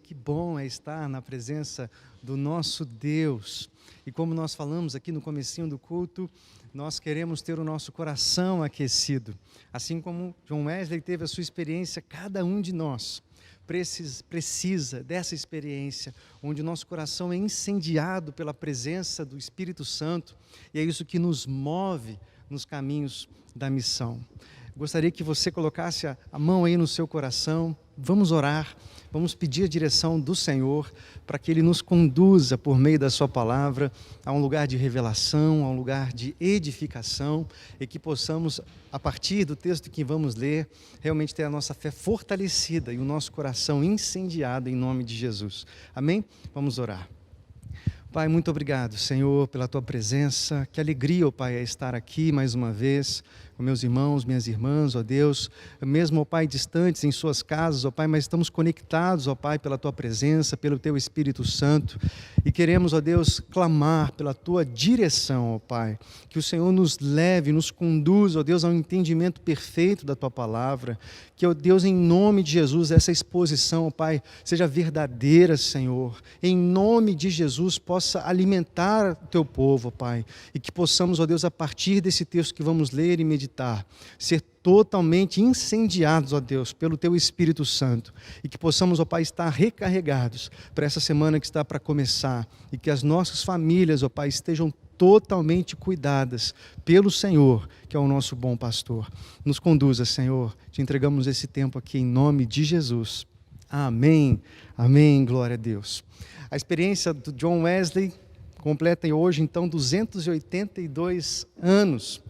que bom é estar na presença do nosso Deus. E como nós falamos aqui no comecinho do culto, nós queremos ter o nosso coração aquecido. Assim como John Wesley teve a sua experiência, cada um de nós precisa dessa experiência, onde o nosso coração é incendiado pela presença do Espírito Santo, e é isso que nos move nos caminhos da missão. Gostaria que você colocasse a mão aí no seu coração. Vamos orar, vamos pedir a direção do Senhor para que Ele nos conduza por meio da sua palavra a um lugar de revelação, a um lugar de edificação, e que possamos, a partir do texto que vamos ler, realmente ter a nossa fé fortalecida e o nosso coração incendiado em nome de Jesus. Amém? Vamos orar. Pai, muito obrigado, Senhor, pela Tua presença. Que alegria, ó Pai, é estar aqui mais uma vez com meus irmãos, minhas irmãs, ó Deus, mesmo, ó Pai, distantes em suas casas, ó Pai, mas estamos conectados, ó Pai, pela Tua presença, pelo Teu Espírito Santo, e queremos, ó Deus, clamar pela Tua direção, ó Pai, que o Senhor nos leve, nos conduza, ó Deus, ao entendimento perfeito da Tua palavra, que, ó Deus, em nome de Jesus, essa exposição, ó Pai, seja verdadeira, Senhor, em nome de Jesus, possa alimentar o Teu povo, ó Pai, e que possamos, ó Deus, a partir desse texto que vamos ler e meditar, ser totalmente incendiados, ó Deus, pelo Teu Espírito Santo, e que possamos, ó Pai, estar recarregados para essa semana que está para começar, e que as nossas famílias, ó Pai, estejam totalmente cuidadas pelo Senhor, que é o nosso bom pastor. Nos conduza, Senhor, te entregamos esse tempo aqui em nome de Jesus. Amém, amém, glória a Deus. A experiência do John Wesley completa hoje, então, 282 anos.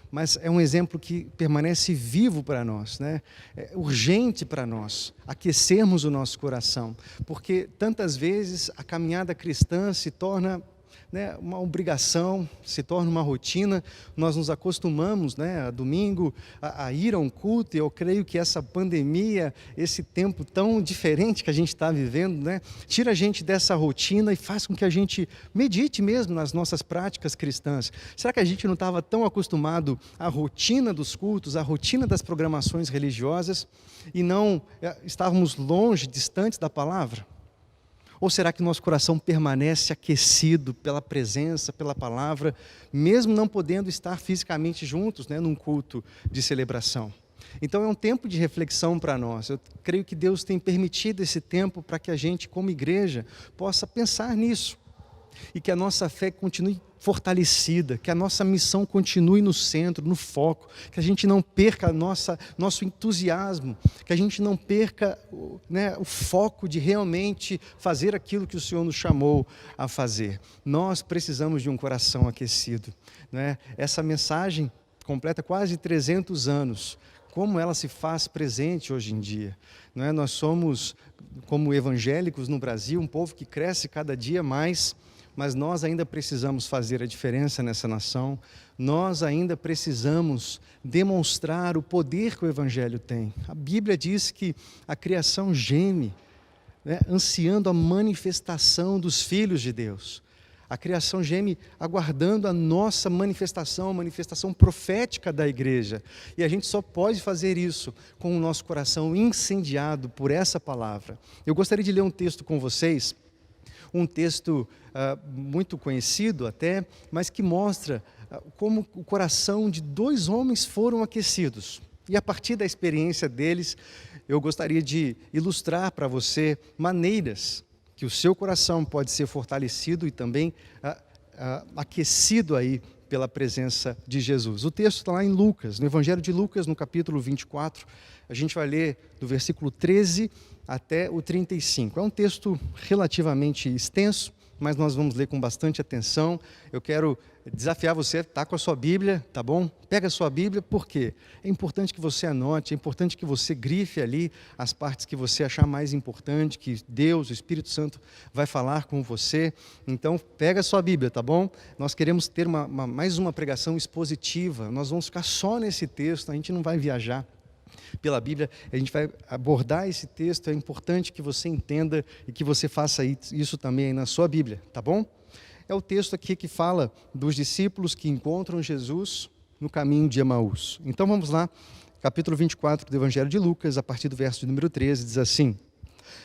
Mas é um exemplo que permanece vivo para nós, né? É urgente para nós aquecermos o nosso coração, porque tantas vezes a caminhada cristã se torna, né, uma obrigação, se torna uma rotina. Nós nos acostumamos, né, a domingo a ir a um culto, e eu creio que essa pandemia, esse tempo tão diferente que a gente está vivendo, né, tira a gente dessa rotina e faz com que a gente medite mesmo nas nossas práticas cristãs. Será que a gente não estava tão acostumado à rotina dos cultos, à rotina das programações religiosas, e não estávamos longe, distantes da palavra? Ou será que nosso coração permanece aquecido pela presença, pela palavra, mesmo não podendo estar fisicamente juntos, né, num culto de celebração? Então é um tempo de reflexão para nós. Eu creio que Deus tem permitido esse tempo para que a gente, como igreja, possa pensar nisso. E que a nossa fé continue fortalecida, que a nossa missão continue no centro, no foco, que a gente não perca nosso entusiasmo, que a gente não perca, né, o foco de realmente fazer aquilo que o Senhor nos chamou a fazer. Nós precisamos de um coração aquecido, né? Essa mensagem completa quase 300 anos. Como ela se faz presente hoje em dia, não é? Nós somos, como evangélicos no Brasil, um povo que cresce cada dia mais, mas nós ainda precisamos fazer a diferença nessa nação. Nós ainda precisamos demonstrar o poder que o Evangelho tem. A Bíblia diz que a criação geme, né, ansiando a manifestação dos filhos de Deus. A criação geme aguardando a nossa manifestação, a manifestação profética da igreja. E a gente só pode fazer isso com o nosso coração incendiado por essa palavra. Eu gostaria de ler um texto com vocês, um texto muito conhecido até, mas que mostra como o coração de dois homens foram aquecidos. E a partir da experiência deles, eu gostaria de ilustrar para você maneiras que o seu coração pode ser fortalecido e também aquecido aí pela presença de Jesus. O texto está lá em Lucas, no Evangelho de Lucas, no capítulo 24, a gente vai ler do versículo 13 até o 35. É um texto relativamente extenso, mas nós vamos ler com bastante atenção. Eu quero desafiar você a estar com a sua Bíblia, tá bom? Pega a sua Bíblia, por quê? É importante que você anote, é importante que você grife ali as partes que você achar mais importante, que Deus, o Espírito Santo, vai falar com você. Então, pega a sua Bíblia, tá bom? Nós queremos ter mais uma pregação expositiva, nós vamos ficar só nesse texto, a gente não vai viajar pela Bíblia, a gente vai abordar esse texto. É importante que você entenda e que você faça isso também aí na sua Bíblia, tá bom? É o texto aqui que fala dos discípulos que encontram Jesus no caminho de Emaús. Então vamos lá, capítulo 24 do Evangelho de Lucas, a partir do verso de número 13, diz assim: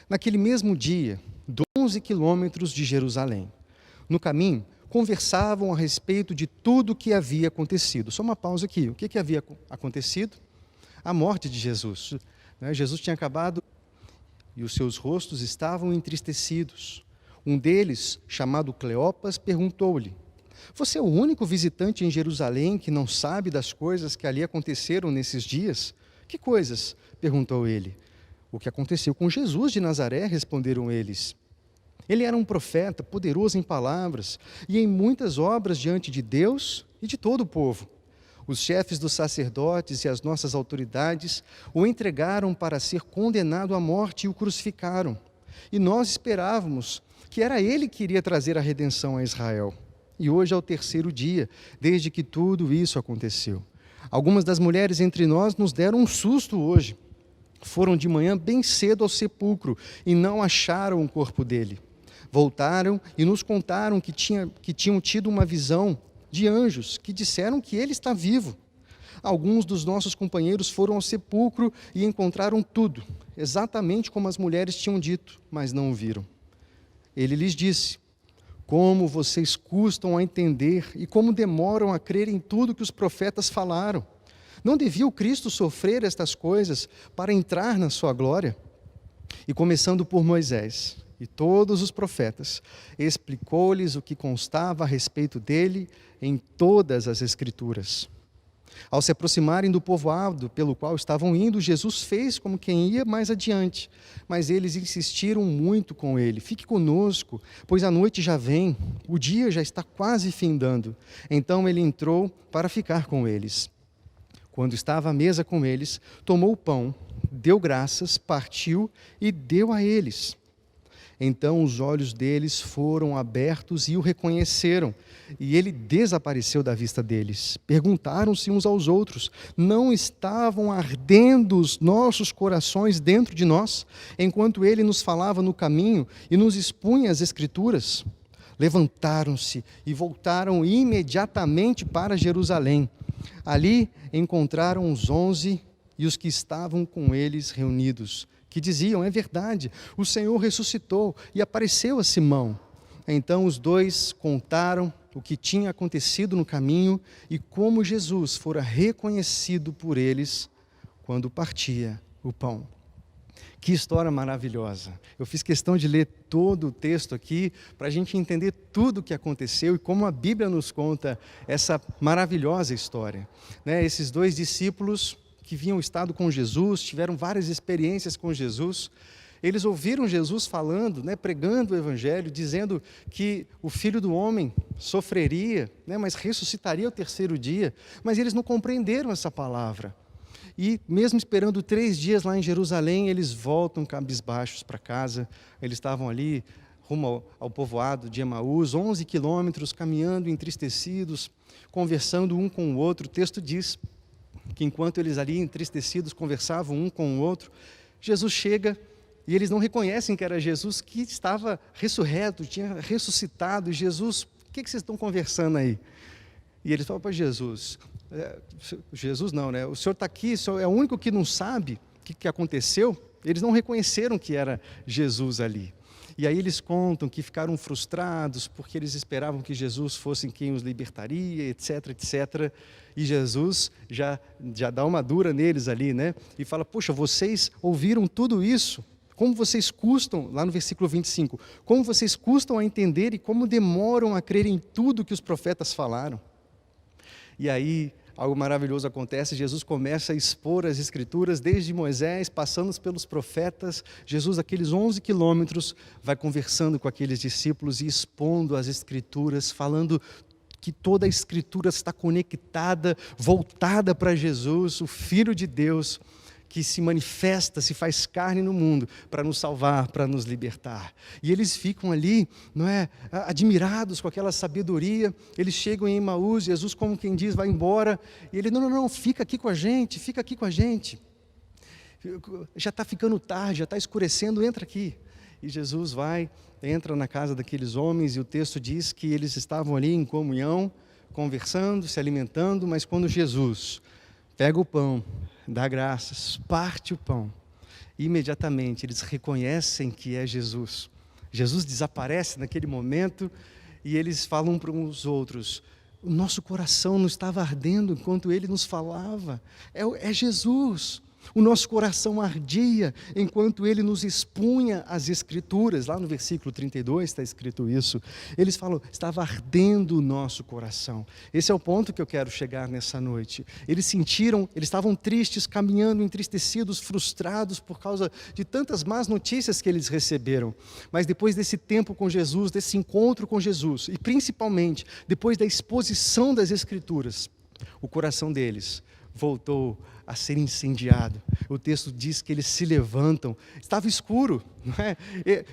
Naquele mesmo dia, 11 quilômetros de Jerusalém. No caminho, conversavam a respeito de tudo o que havia acontecido. Só uma pausa aqui. O que havia acontecido? A morte de Jesus. Jesus tinha acabado e os seus rostos estavam entristecidos. Um deles, chamado Cleopas, perguntou-lhe: você é o único visitante em Jerusalém que não sabe das coisas que ali aconteceram nesses dias? Que coisas? Perguntou ele. O que aconteceu com Jesus de Nazaré, responderam eles. Ele era um profeta, poderoso em palavras e em muitas obras diante de Deus e de todo o povo. Os chefes dos sacerdotes e as nossas autoridades o entregaram para ser condenado à morte e o crucificaram. E nós esperávamos que era ele que iria trazer a redenção a Israel. E hoje é o terceiro dia, desde que tudo isso aconteceu. Algumas das mulheres entre nós nos deram um susto hoje. Foram de manhã bem cedo ao sepulcro e não acharam o corpo dele. Voltaram e nos contaram que tinham tido uma visão de anjos que disseram que ele está vivo. Alguns dos nossos companheiros foram ao sepulcro e encontraram tudo, exatamente como as mulheres tinham dito, mas não o viram. Ele lhes disse: como vocês custam a entender e como demoram a crer em tudo que os profetas falaram. Não devia o Cristo sofrer estas coisas para entrar na sua glória? E começando por Moisés e todos os profetas, explicou-lhes o que constava a respeito dele em todas as Escrituras. Ao se aproximarem do povoado pelo qual estavam indo, Jesus fez como quem ia mais adiante, mas eles insistiram muito com ele: fique conosco, pois a noite já vem, o dia já está quase findando. Então ele entrou para ficar com eles. Quando estava à mesa com eles, tomou o pão, deu graças, partiu e deu a eles. Então os olhos deles foram abertos e o reconheceram, e ele desapareceu da vista deles. Perguntaram-se uns aos outros: não estavam ardendo os nossos corações dentro de nós, enquanto ele nos falava no caminho e nos expunha as Escrituras? Levantaram-se e voltaram imediatamente para Jerusalém. Ali encontraram os 11 e os que estavam com eles reunidos, que diziam: é verdade, o Senhor ressuscitou e apareceu a Simão. Então os dois contaram o que tinha acontecido no caminho e como Jesus fora reconhecido por eles quando partia o pão. Que história maravilhosa. Eu fiz questão de ler todo o texto aqui para a gente entender tudo o que aconteceu e como a Bíblia nos conta essa maravilhosa história. Esses dois discípulos que haviam estado com Jesus, tiveram várias experiências com Jesus, eles ouviram Jesus falando, pregando o Evangelho, dizendo que o Filho do Homem sofreria, mas ressuscitaria ao terceiro dia, mas eles não compreenderam essa palavra. E mesmo esperando 3 dias lá em Jerusalém, eles voltam cabisbaixos para casa. Eles estavam ali, rumo ao povoado de Emaús, 11 quilômetros, caminhando entristecidos, conversando um com o outro. O texto diz que enquanto eles ali entristecidos conversavam um com o outro, Jesus chega e eles não reconhecem que era Jesus que estava ressurreto, tinha ressuscitado. E Jesus: o que vocês estão conversando aí? E eles falam para Jesus: Jesus não, o senhor está aqui, o senhor é o único que não sabe o que aconteceu. Eles não reconheceram que era Jesus ali. E aí eles contam que ficaram frustrados porque eles esperavam que Jesus fosse quem os libertaria, etc, etc. E Jesus já dá uma dura neles ali, e fala: poxa, vocês ouviram tudo isso? Como vocês custam, lá no versículo 25, como vocês custam a entender e como demoram a crer em tudo que os profetas falaram? E aí algo maravilhoso acontece. Jesus começa a expor as Escrituras, desde Moisés, passando pelos profetas. Jesus, aqueles 11 quilômetros, vai conversando com aqueles discípulos e expondo as Escrituras, falando que toda a Escritura está conectada, voltada para Jesus, o Filho de Deus, que se manifesta, se faz carne no mundo para nos salvar, para nos libertar. E eles ficam ali, admirados com aquela sabedoria. Eles chegam em Emaús, Jesus, como quem diz, vai embora. E ele: não, fica aqui com a gente, fica aqui com a gente. Já está ficando tarde, já está escurecendo, entra aqui. E Jesus entra na casa daqueles homens, e o texto diz que eles estavam ali em comunhão, conversando, se alimentando, mas quando Jesus pega o pão, dá graças, parte o pão Imediatamente eles reconhecem que é Jesus. Jesus desaparece naquele momento e eles falam um para os outros: o nosso coração não estava ardendo enquanto ele nos falava. É Jesus. O nosso coração ardia enquanto ele nos expunha as Escrituras. Lá no versículo 32 está escrito isso. Eles falam: estava ardendo o nosso coração. Esse é o ponto que eu quero chegar nessa noite. Eles estavam tristes, caminhando, entristecidos, frustrados por causa de tantas más notícias que eles receberam. Mas depois desse tempo com Jesus, desse encontro com Jesus, e principalmente depois da exposição das Escrituras, o coração deles voltou a ser incendiado. O texto diz que eles se levantam. Estava escuro, não é?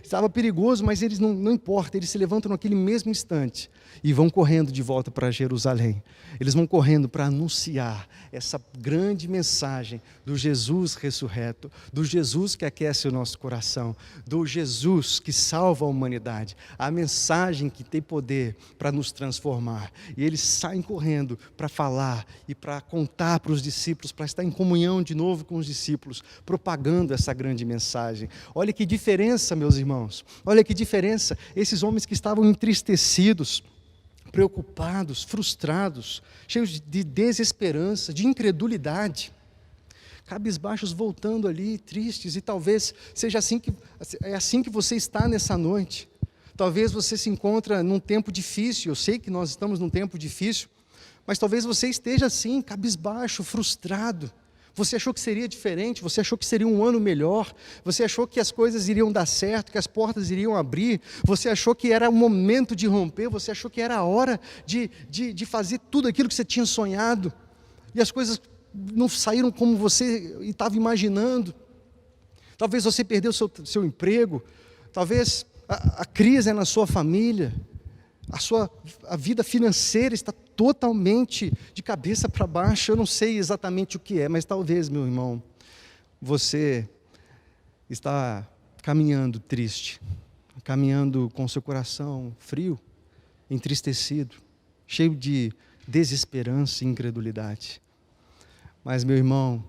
Estava perigoso, mas eles não importa. Eles se levantam naquele mesmo instante e vão correndo de volta para Jerusalém. Eles vão correndo para anunciar essa grande mensagem do Jesus ressurreto, do Jesus que aquece o nosso coração, do Jesus que salva a humanidade, a mensagem que tem poder para nos transformar. E eles saem correndo para falar e para contar para os discípulos, para estar em comunhão de novo com os discípulos, propagando essa grande mensagem. Olha que diferença, meus irmãos, olha que diferença. Esses homens que estavam entristecidos, preocupados, frustrados, cheios de desesperança, de incredulidade, cabisbaixos, voltando ali, tristes, e talvez seja assim que você está nessa noite. Talvez você se encontra num tempo difícil. Eu sei que nós estamos num tempo difícil, mas talvez você esteja assim, cabisbaixo, frustrado. Você achou que seria diferente, você achou que seria um ano melhor, você achou que as coisas iriam dar certo, que as portas iriam abrir, você achou que era o momento de romper, você achou que era a hora de fazer tudo aquilo que você tinha sonhado, e as coisas não saíram como você estava imaginando. Talvez você perdeu seu emprego, talvez a crise é na sua família, a vida financeira está totalmente de cabeça para baixo. Eu não sei exatamente o que é, mas talvez, meu irmão, você está caminhando triste, caminhando com seu coração frio, entristecido, cheio de desesperança e incredulidade. Mas, meu irmão,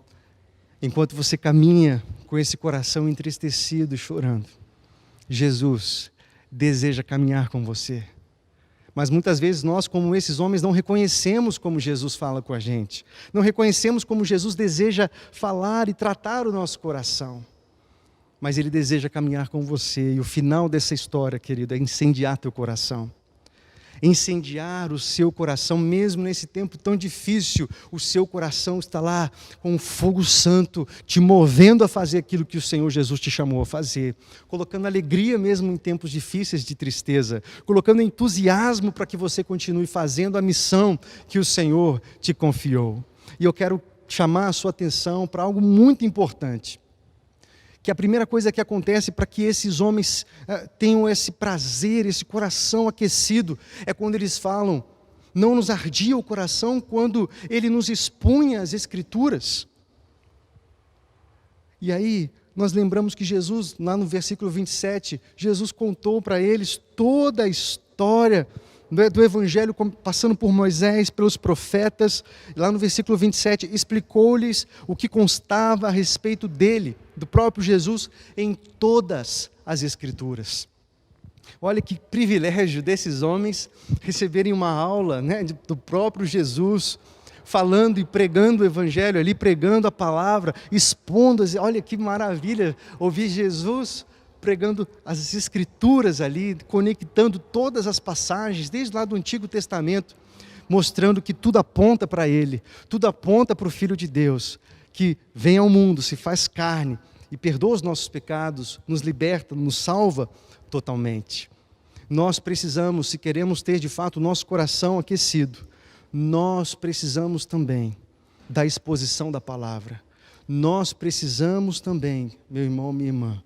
enquanto você caminha com esse coração entristecido e chorando, Jesus deseja caminhar com você. Mas muitas vezes nós, como esses homens, não reconhecemos como Jesus fala com a gente. Não reconhecemos como Jesus deseja falar e tratar o nosso coração. Mas Ele deseja caminhar com você. E o final dessa história, querido, é incendiar teu coração. Incendiar o seu coração, mesmo nesse tempo tão difícil. O seu coração está lá com um fogo santo, te movendo a fazer aquilo que o Senhor Jesus te chamou a fazer, colocando alegria mesmo em tempos difíceis de tristeza, colocando entusiasmo para que você continue fazendo a missão que o Senhor te confiou. E eu quero chamar a sua atenção para algo muito importante, que a primeira coisa que acontece para que esses homens tenham esse prazer, esse coração aquecido, é quando eles falam: não nos ardia o coração quando Ele nos expunha as Escrituras. E aí, nós lembramos que Jesus, lá no versículo 27, Jesus contou para eles toda a história do Evangelho, passando por Moisés, pelos profetas. Lá no versículo 27, explicou-lhes o que constava a respeito dele, do próprio Jesus, em todas as Escrituras. Olha que privilégio desses homens receberem uma aula, né, do próprio Jesus, falando e pregando o Evangelho ali, pregando a palavra, expondo. Olha que maravilha ouvir Jesus pregando as Escrituras ali, conectando todas as passagens, desde lá do Antigo Testamento, mostrando que tudo aponta para Ele, tudo aponta para o Filho de Deus, que vem ao mundo, se faz carne e perdoa os nossos pecados, nos liberta, nos salva totalmente. Nós precisamos, se queremos ter de fato o nosso coração aquecido, nós precisamos também da exposição da palavra. Nós precisamos também, meu irmão, minha irmã,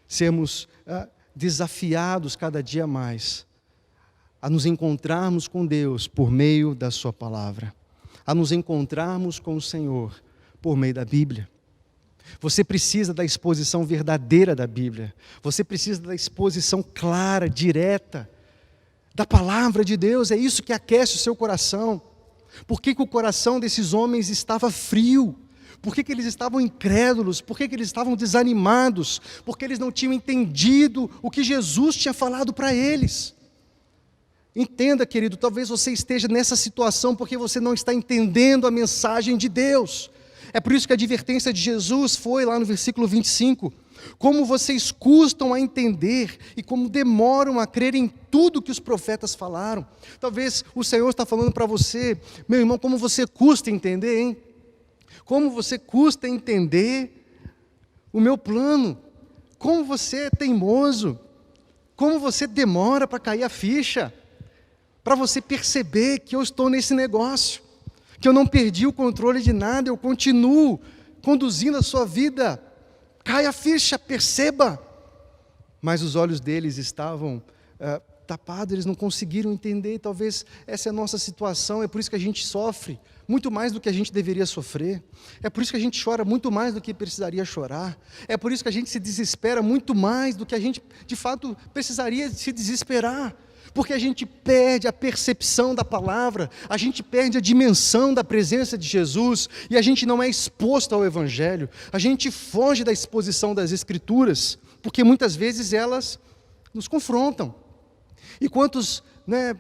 sermos desafiados cada dia mais a nos encontrarmos com Deus por meio da sua palavra, a nos encontrarmos com o Senhor por meio da Bíblia. Você precisa da exposição verdadeira da Bíblia, você precisa da exposição clara, direta, da palavra de Deus. É isso que aquece o seu coração. Por que o coração desses homens estava frio? Por que eles estavam incrédulos? Por que eles estavam desanimados? Porque eles não tinham entendido o que Jesus tinha falado para eles. Entenda, querido, talvez você esteja nessa situação porque você não está entendendo a mensagem de Deus. É por isso que a advertência de Jesus foi lá no versículo 25. Como vocês custam a entender e como demoram a crer em tudo que os profetas falaram. Talvez o Senhor está falando para você, meu irmão, como você custa entender, hein? Como você custa entender o meu plano. Como você é teimoso. Como você demora para cair a ficha. Para você perceber que eu estou nesse negócio. Que eu não perdi o controle de nada, eu continuo conduzindo a sua vida. Cai a ficha, perceba. Mas os olhos deles estavam tapados, eles não conseguiram entender. Talvez essa é a nossa situação, é por isso que a gente sofre muito mais do que a gente deveria sofrer. É por isso que a gente chora muito mais do que precisaria chorar. É por isso que a gente se desespera muito mais do que a gente, de fato, precisaria se desesperar. Porque a gente perde a percepção da palavra, a gente perde a dimensão da presença de Jesus, e a gente não é exposto ao Evangelho, a gente foge da exposição das Escrituras, porque muitas vezes elas nos confrontam. E quantos,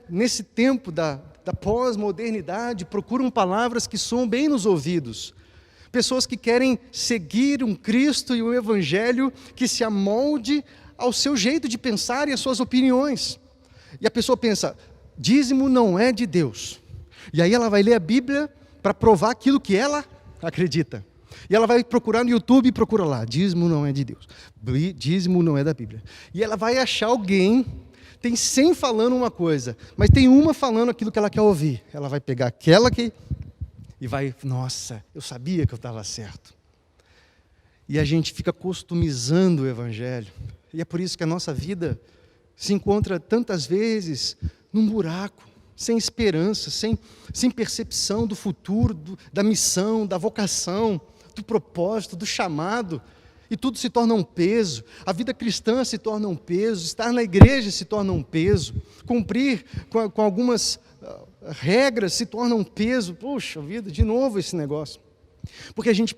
nesse tempo da pós-modernidade, procuram palavras que soam bem nos ouvidos? Pessoas que querem seguir um Cristo e um Evangelho que se amolde ao seu jeito de pensar e às suas opiniões. E a pessoa pensa, dízimo não é de Deus. E aí ela vai ler a Bíblia para provar aquilo que ela acredita. E ela vai procurar no YouTube e procura lá, dízimo não é de Deus. Dízimo não é da Bíblia. E ela vai achar alguém, tem 100 falando uma coisa, mas tem uma falando aquilo que ela quer ouvir. Ela vai pegar aquela e vai, nossa, eu sabia que eu estava certo. E a gente fica customizando o Evangelho. E é por isso que a nossa vida se encontra tantas vezes num buraco, sem esperança, sem percepção do futuro, da missão, da vocação, do propósito, do chamado, e tudo se torna um peso. A vida cristã se torna um peso, estar na igreja se torna um peso, cumprir com algumas regras se torna um peso. Puxa vida, de novo esse negócio. Porque a gente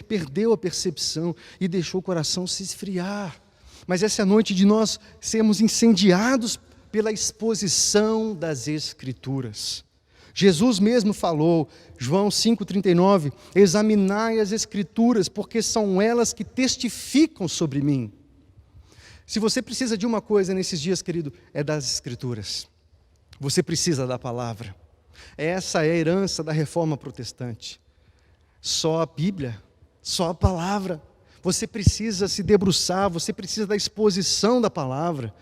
perdeu a percepção e deixou o coração se esfriar. Mas essa é a noite de nós sermos incendiados pela exposição das Escrituras. Jesus mesmo falou, João 5,39, examinai as Escrituras, porque são elas que testificam sobre mim. Se você precisa de uma coisa nesses dias, querido, é das Escrituras. Você precisa da palavra. Essa é a herança da reforma protestante. Só a Bíblia, só a palavra. Você precisa se debruçar, você precisa da exposição da palavra.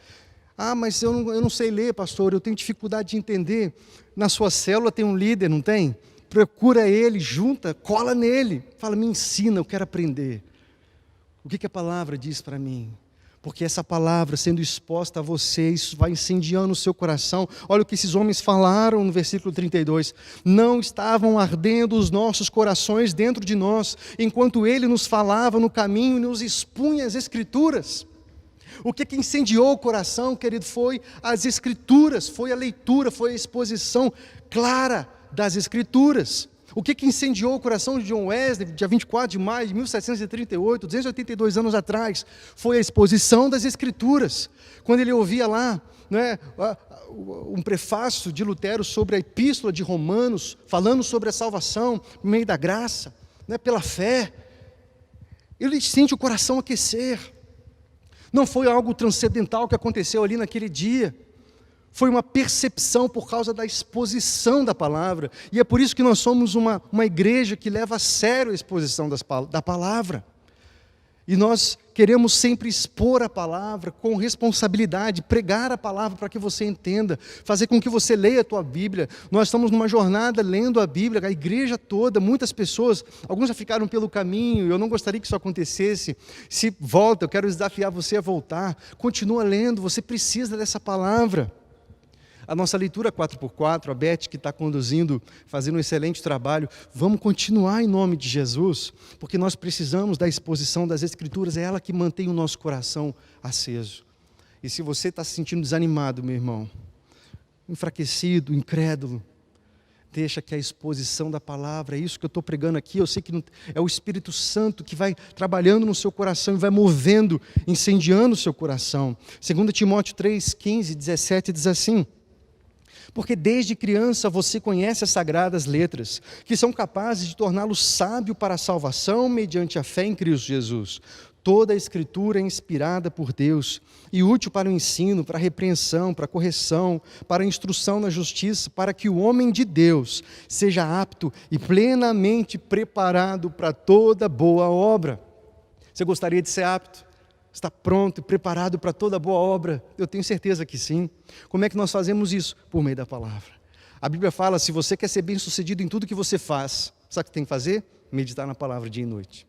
Ah, mas eu não sei ler, pastor, eu tenho dificuldade de entender. Na sua célula tem um líder, não tem? Procura ele, junta, cola nele. Fala, me ensina, eu quero aprender. O que a palavra diz para mim? Porque essa palavra sendo exposta a você, isso vai incendiando o seu coração. Olha o que esses homens falaram no versículo 32. Não estavam ardendo os nossos corações dentro de nós, enquanto ele nos falava no caminho e nos expunha as Escrituras. O que incendiou o coração, querido, foi as Escrituras, foi a leitura, foi a exposição clara das Escrituras. O que incendiou o coração de John Wesley, dia 24 de maio de 1738, 282 anos atrás, foi a exposição das Escrituras. Quando ele ouvia lá, um prefácio de Lutero sobre a Epístola de Romanos, falando sobre a salvação por meio da graça, pela fé, ele sente o coração aquecer. Não foi algo transcendental que aconteceu ali naquele dia. Foi uma percepção por causa da exposição da palavra. E é por isso que nós somos uma igreja que leva a sério a exposição da palavra. E nós queremos sempre expor a palavra com responsabilidade, pregar a palavra para que você entenda, fazer com que você leia a tua Bíblia. Nós estamos numa jornada lendo a Bíblia, a igreja toda, muitas pessoas, alguns já ficaram pelo caminho, eu não gostaria que isso acontecesse. Se volta, eu quero desafiar você a voltar. Continua lendo, você precisa dessa palavra. A nossa leitura 4x4, a Beth que está conduzindo, fazendo um excelente trabalho, vamos continuar em nome de Jesus, porque nós precisamos da exposição das Escrituras, é ela que mantém o nosso coração aceso. E se você está se sentindo desanimado, meu irmão, enfraquecido, incrédulo, Deixa que a exposição da palavra, é isso que eu estou pregando aqui, eu sei que é o Espírito Santo que vai trabalhando no seu coração e vai movendo, incendiando o seu coração. 2 Timóteo 3, 15, 17 diz assim: porque desde criança você conhece as sagradas letras, que são capazes de torná-lo sábio para a salvação mediante a fé em Cristo Jesus. Toda a Escritura é inspirada por Deus e útil para o ensino, para a repreensão, para a correção, para a instrução na justiça, para que o homem de Deus seja apto e plenamente preparado para toda boa obra. Você gostaria de ser apto? Está pronto e preparado para toda boa obra? Eu tenho certeza que sim. Como é que nós fazemos isso? Por meio da palavra. A Bíblia fala, se você quer ser bem-sucedido em tudo que você faz, sabe o que tem que fazer? Meditar na palavra dia e noite.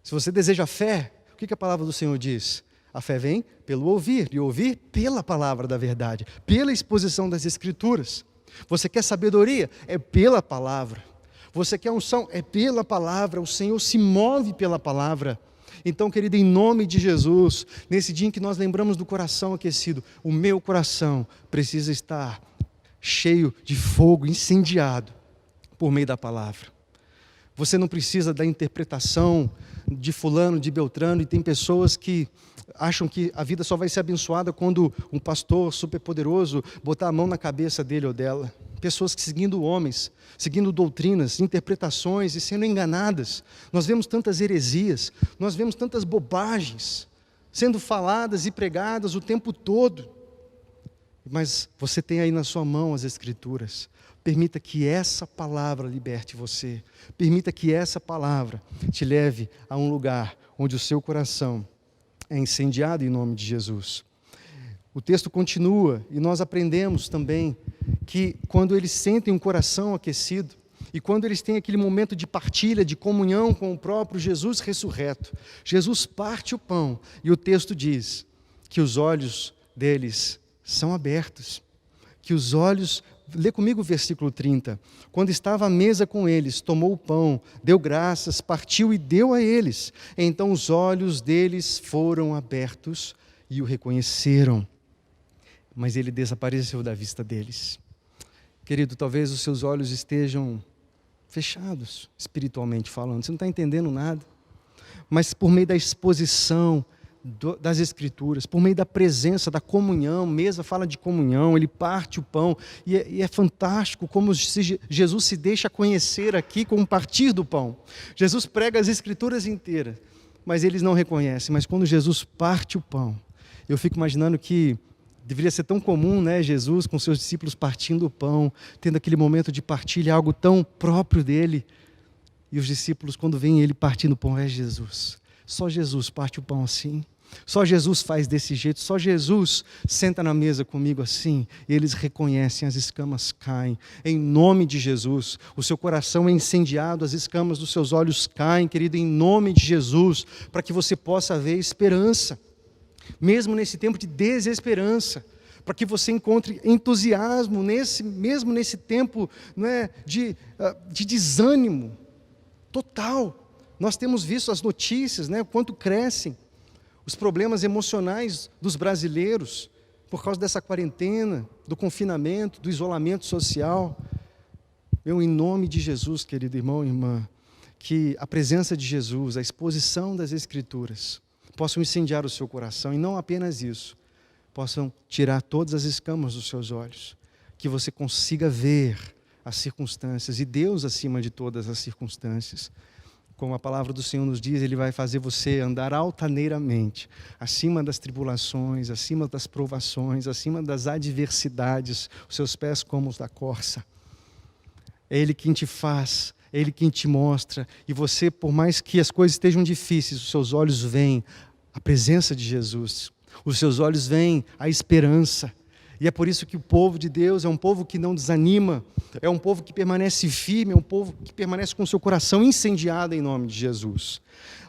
Se você deseja fé, o que a palavra do Senhor diz? A fé vem pelo ouvir, e ouvir pela palavra da verdade, pela exposição das Escrituras. Você quer sabedoria? É pela palavra. Você quer unção? É pela palavra. O Senhor se move pela palavra. Então, querido, em nome de Jesus, nesse dia em que nós lembramos do coração aquecido, o meu coração precisa estar cheio de fogo, incendiado, por meio da palavra. Você não precisa da interpretação de fulano, de Beltrano, e tem pessoas que acham que a vida só vai ser abençoada quando um pastor superpoderoso botar a mão na cabeça dele ou dela. Pessoas que seguindo homens, seguindo doutrinas, interpretações e sendo enganadas. Nós vemos tantas heresias, nós vemos tantas bobagens sendo faladas e pregadas o tempo todo. Mas você tem aí na sua mão as Escrituras. Permita que essa palavra liberte você. Permita que essa palavra te leve a um lugar onde o seu coração é incendiado em nome de Jesus. O texto continua e nós aprendemos também que quando eles sentem um coração aquecido e quando eles têm aquele momento de partilha, de comunhão com o próprio Jesus ressurreto, Jesus parte o pão e o texto diz que os olhos deles são abertos, que os olhos... Lê comigo o versículo 30. Quando estava à mesa com eles, tomou o pão, deu graças, partiu e deu a eles. Então os olhos deles foram abertos e o reconheceram. Mas ele desapareceu da vista deles. Querido, talvez os seus olhos estejam fechados, espiritualmente falando. Você não está entendendo nada. Mas por meio da exposição das Escrituras, por meio da presença, da comunhão, mesa fala de comunhão, ele parte o pão, e é fantástico como Jesus se deixa conhecer aqui com o partir do pão. Jesus prega as Escrituras inteiras, mas eles não reconhecem, mas quando Jesus parte o pão, eu fico imaginando que deveria ser tão comum, né, Jesus com seus discípulos partindo o pão, tendo aquele momento de partilha, algo tão próprio dele, e os discípulos quando veem ele partindo o pão, é Jesus. Só Jesus parte o pão assim, só Jesus faz desse jeito, só Jesus senta na mesa comigo assim, e eles reconhecem, as escamas caem, em nome de Jesus, o seu coração é incendiado, as escamas dos seus olhos caem, querido, em nome de Jesus, para que você possa ver esperança, mesmo nesse tempo de desesperança, para que você encontre entusiasmo, mesmo nesse tempo, não é, de desânimo total. Nós temos visto as notícias, né, o quanto crescem os problemas emocionais dos brasileiros por causa dessa quarentena, do confinamento, do isolamento social. Em nome de Jesus, querido irmão e irmã, que a presença de Jesus, a exposição das Escrituras, possam incendiar o seu coração, e não apenas isso, possam tirar todas as escamas dos seus olhos, que você consiga ver as circunstâncias, e Deus acima de todas as circunstâncias. Como a palavra do Senhor nos diz, Ele vai fazer você andar altaneiramente, acima das tribulações, acima das provações, acima das adversidades, os seus pés como os da corça. É Ele quem te faz, é Ele quem te mostra, e você, por mais que as coisas estejam difíceis, os seus olhos veem a presença de Jesus, os seus olhos veem a esperança. E é por isso que o povo de Deus é um povo que não desanima, é um povo que permanece firme, é um povo que permanece com o seu coração incendiado em nome de Jesus.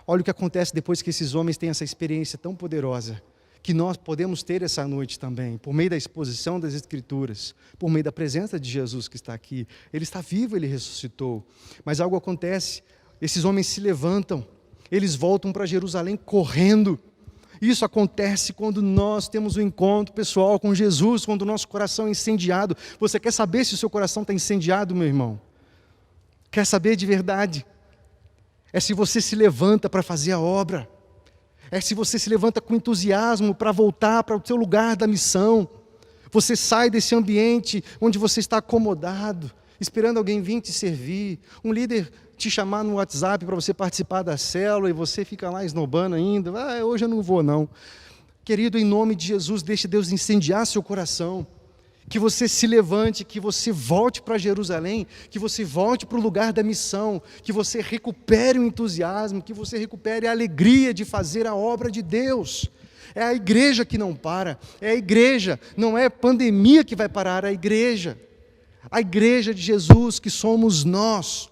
Olha o que acontece depois que esses homens têm essa experiência tão poderosa, que nós podemos ter essa noite também, por meio da exposição das Escrituras, por meio da presença de Jesus que está aqui. Ele está vivo, Ele ressuscitou. Mas algo acontece, esses homens se levantam, eles voltam para Jerusalém correndo, Isso acontece quando nós temos um encontro pessoal com Jesus, quando o nosso coração é incendiado. Você quer saber se o seu coração está incendiado, meu irmão? Quer saber de verdade? É se você se levanta para fazer a obra. É se você se levanta com entusiasmo para voltar para o seu lugar da missão. Você sai desse ambiente onde você está acomodado, esperando alguém vir te servir, um líder te chamar no WhatsApp para você participar da célula e você fica lá esnobando ainda, hoje eu não vou não. Querido, em nome de Jesus, deixe Deus incendiar seu coração, que você se levante, que você volte para Jerusalém, que você volte para o lugar da missão, que você recupere o entusiasmo, que você recupere a alegria de fazer a obra de Deus. É a igreja que não para, é a igreja, não é a pandemia que vai parar, é a igreja de Jesus, que somos nós,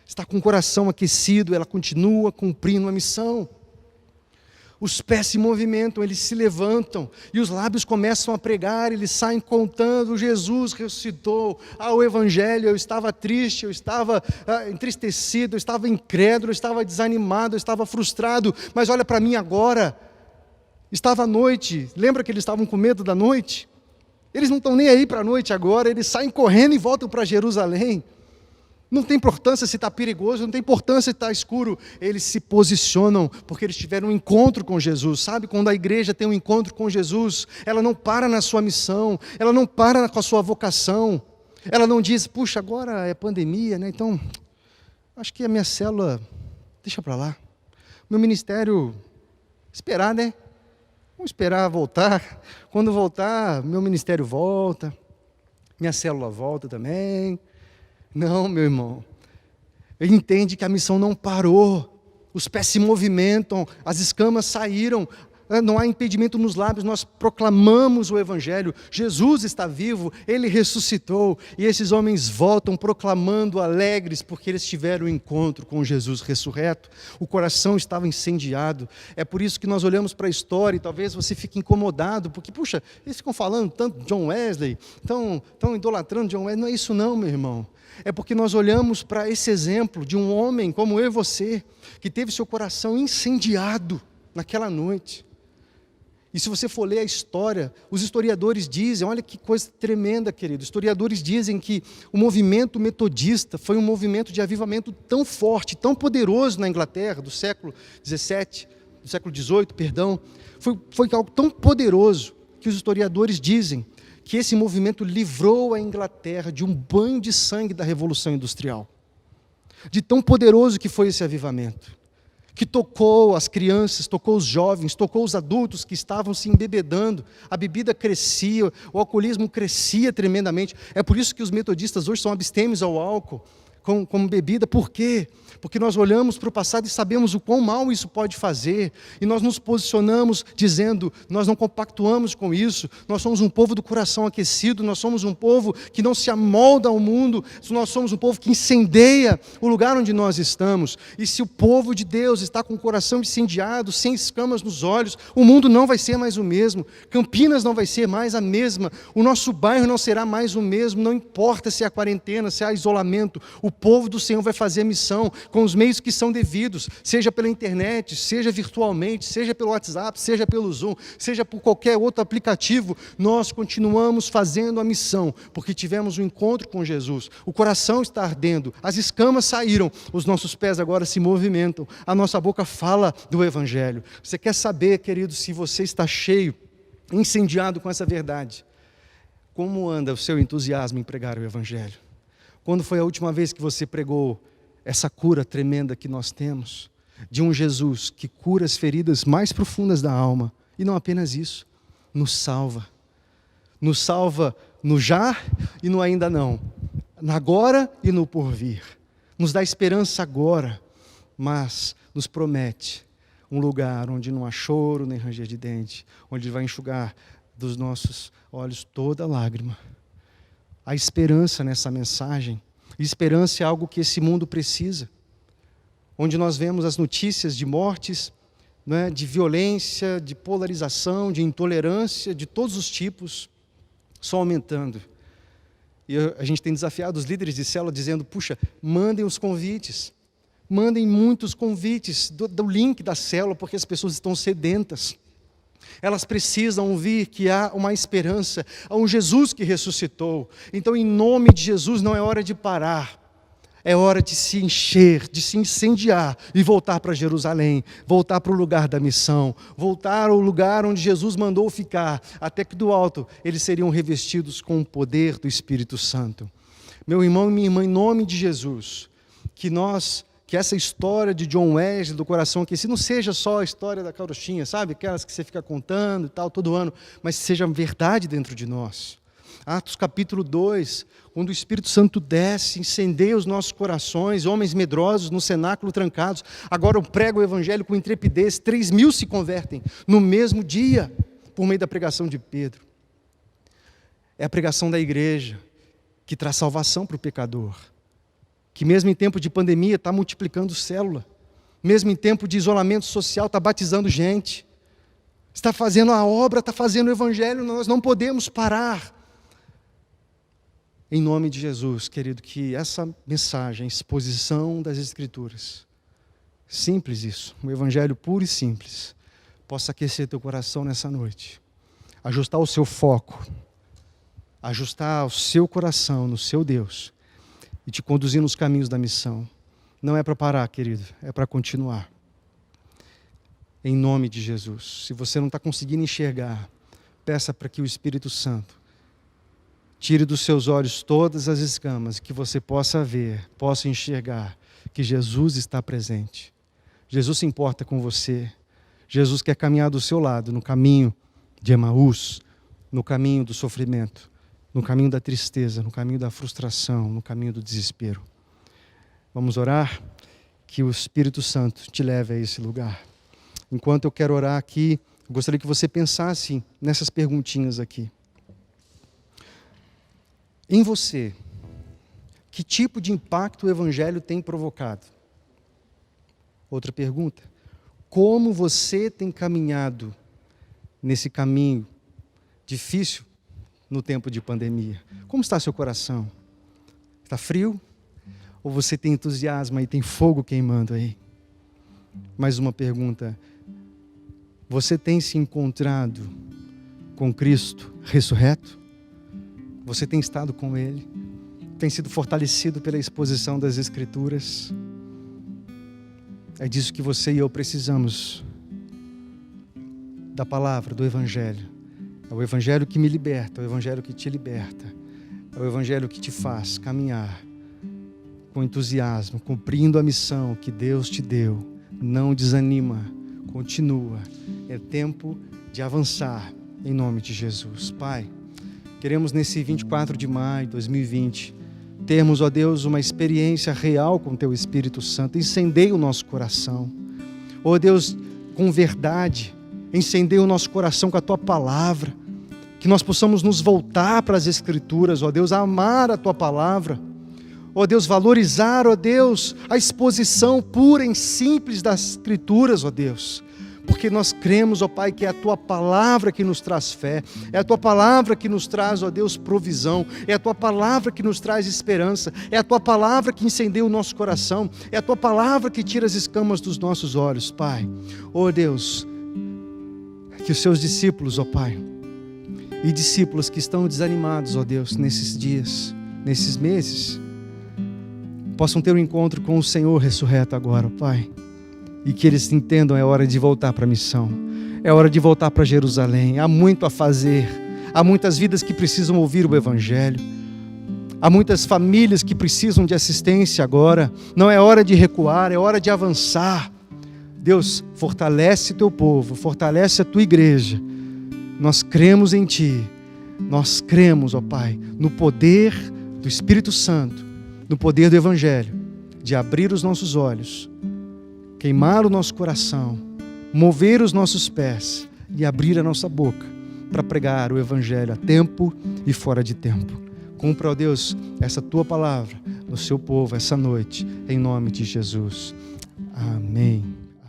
está com o coração aquecido, ela continua cumprindo a missão. Os pés se movimentam, eles se levantam, e os lábios começam a pregar, eles saem contando, Jesus ressuscitou, o Evangelho, eu estava triste, eu estava entristecido, eu estava incrédulo, eu estava desanimado, eu estava frustrado, mas olha para mim agora, estava à noite, lembra que eles estavam com medo da noite? Eles não estão nem aí para a noite agora, eles saem correndo e voltam para Jerusalém. Não tem importância se está perigoso, não tem importância se está escuro. Eles se posicionam porque eles tiveram um encontro com Jesus. Sabe, quando a igreja tem um encontro com Jesus, ela não para na sua missão, ela não para com a sua vocação. Ela não diz, puxa, agora é pandemia, né? Então, acho que a minha célula, deixa para lá. Meu ministério, esperar, né? Vamos esperar voltar. Quando voltar, meu ministério volta, minha célula volta também. Não, meu irmão, ele entende que a missão não parou, os pés se movimentam, as escamas saíram, não há impedimento nos lábios, nós proclamamos o Evangelho, Jesus está vivo, Ele ressuscitou, e esses homens voltam proclamando alegres, porque eles tiveram um encontro com Jesus ressurreto, o coração estava incendiado. É por isso que nós olhamos para a história, e talvez você fique incomodado, porque, puxa, eles ficam falando tanto de John Wesley, estão idolatrando John Wesley, não é isso não, meu irmão. É porque nós olhamos para esse exemplo de um homem como eu e você, que teve seu coração incendiado naquela noite. E se você for ler a história, os historiadores dizem, olha que coisa tremenda, querido, historiadores dizem que o movimento metodista foi um movimento de avivamento tão forte, tão poderoso na Inglaterra, do século XVIII, perdão, foi algo tão poderoso que os historiadores dizem que esse movimento livrou a Inglaterra de um banho de sangue da Revolução Industrial. De tão poderoso que foi esse avivamento. Que tocou as crianças, tocou os jovens, tocou os adultos que estavam se embebedando. A bebida crescia, o alcoolismo crescia tremendamente. É por isso que os metodistas hoje são abstêmios ao álcool como bebida. Por quê? Porque nós olhamos para o passado e sabemos o quão mal isso pode fazer, e nós nos posicionamos dizendo, nós não compactuamos com isso, nós somos um povo do coração aquecido, nós somos um povo que não se amolda ao mundo, nós somos um povo que incendeia o lugar onde nós estamos, e se o povo de Deus está com o coração incendiado, sem escamas nos olhos, o mundo não vai ser mais o mesmo, Campinas não vai ser mais a mesma, o nosso bairro não será mais o mesmo, não importa se há quarentena, se há isolamento, o povo do Senhor vai fazer a missão, com os meios que são devidos, seja pela internet, seja virtualmente, seja pelo WhatsApp, seja pelo Zoom, seja por qualquer outro aplicativo, nós continuamos fazendo a missão, porque tivemos um encontro com Jesus, o coração está ardendo, as escamas saíram, os nossos pés agora se movimentam, a nossa boca fala do Evangelho. Você quer saber, querido, se você está cheio, incendiado com essa verdade, como anda o seu entusiasmo em pregar o Evangelho? Quando foi a última vez que você pregou essa cura tremenda que nós temos, de um Jesus que cura as feridas mais profundas da alma, e não apenas isso, nos salva no já e no ainda não, no agora e no porvir, nos dá esperança agora, mas nos promete um lugar onde não há choro nem ranger de dente, onde Ele vai enxugar dos nossos olhos toda lágrima. Há esperança nessa mensagem. Esperança é algo que esse mundo precisa. Onde nós vemos as notícias de mortes, de violência, de polarização, de intolerância, de todos os tipos, só aumentando. E a gente tem desafiado os líderes de célula dizendo, puxa, mandem os convites. Mandem muitos convites do link da célula, porque as pessoas estão sedentas. Elas precisam ouvir que há uma esperança, há um Jesus que ressuscitou. Então, em nome de Jesus, não é hora de parar. É hora de se encher, de se incendiar e voltar para Jerusalém, voltar para o lugar da missão, voltar ao lugar onde Jesus mandou ficar, até que do alto eles seriam revestidos com o poder do Espírito Santo. Meu irmão e minha irmã, em nome de Jesus, que essa história de John Wesley, do coração aquecido, não seja só a história da carochinha, sabe? Aquelas que você fica contando e tal, todo ano, mas seja verdade dentro de nós. Atos capítulo 2, quando o Espírito Santo desce, incendeia os nossos corações, homens medrosos no cenáculo trancados. Agora eu prego o evangelho com intrepidez, 3.000 se convertem no mesmo dia, por meio da pregação de Pedro. É a pregação da igreja que traz salvação para o pecador, que mesmo em tempo de pandemia está multiplicando célula, mesmo em tempo de isolamento social está batizando gente, está fazendo a obra, está fazendo o evangelho, nós não podemos parar. Em nome de Jesus, querido, que essa mensagem, a exposição das Escrituras, simples isso, um evangelho puro e simples, possa aquecer teu coração nessa noite, ajustar o seu foco, ajustar o seu coração no seu Deus e te conduzir nos caminhos da missão. Não é para parar, querido, é para continuar. Em nome de Jesus. Se você não está conseguindo enxergar, peça para que o Espírito Santo tire dos seus olhos todas as escamas, que você possa ver, possa enxergar que Jesus está presente. Jesus se importa com você. Jesus quer caminhar do seu lado, no caminho de Emaús, no caminho do sofrimento, no caminho da tristeza, no caminho da frustração, no caminho do desespero. Vamos orar? Que o Espírito Santo te leve a esse lugar. Enquanto eu quero orar aqui, eu gostaria que você pensasse nessas perguntinhas aqui. Em você, que tipo de impacto o Evangelho tem provocado? Outra pergunta. Como você tem caminhado nesse caminho difícil no tempo de pandemia? Como está seu coração? Está frio? Ou você tem entusiasmo e tem fogo queimando aí? Mais uma pergunta. Você tem se encontrado com Cristo ressurreto? Você tem estado com Ele? Tem sido fortalecido pela exposição das Escrituras? É disso que você e eu precisamos. Da palavra, do Evangelho. É o Evangelho que me liberta, é o Evangelho que te liberta. É o Evangelho que te faz caminhar com entusiasmo, cumprindo a missão que Deus te deu. Não desanima, continua. É tempo de avançar em nome de Jesus. Pai, queremos nesse 24 de maio de 2020 termos, ó Deus, uma experiência real com Teu Espírito Santo. Incendeia o nosso coração. Ó Deus, com verdade, incendeia o nosso coração com a Tua palavra. Que nós possamos nos voltar para as Escrituras, ó Deus, amar a Tua palavra. Ó Deus, valorizar, ó Deus, a exposição pura e simples das Escrituras, ó Deus. Porque nós cremos, ó Pai, que é a Tua palavra que nos traz fé, é a Tua palavra que nos traz, ó Deus, provisão, é a Tua palavra que nos traz esperança, é a Tua palavra que incendeia o nosso coração, é a Tua palavra que tira as escamas dos nossos olhos, Pai. Ó Deus, que os Seus discípulos, ó Pai, e discípulos que estão desanimados, ó Deus, nesses dias, nesses meses, possam ter um encontro com o Senhor ressurreto agora, ó Pai. E que eles entendam, é hora de voltar para a missão, é hora de voltar para Jerusalém. Há muito a fazer, há muitas vidas que precisam ouvir o Evangelho, há muitas famílias que precisam de assistência agora. Não é hora de recuar, é hora de avançar. Deus, fortalece Teu povo, fortalece a Tua igreja. Nós cremos em Ti, nós cremos, ó Pai, no poder do Espírito Santo, no poder do Evangelho, de abrir os nossos olhos, queimar o nosso coração, mover os nossos pés e abrir a nossa boca para pregar o Evangelho a tempo e fora de tempo. Cumpra, ó Deus, essa Tua palavra no Seu povo essa noite, em nome de Jesus. Amém.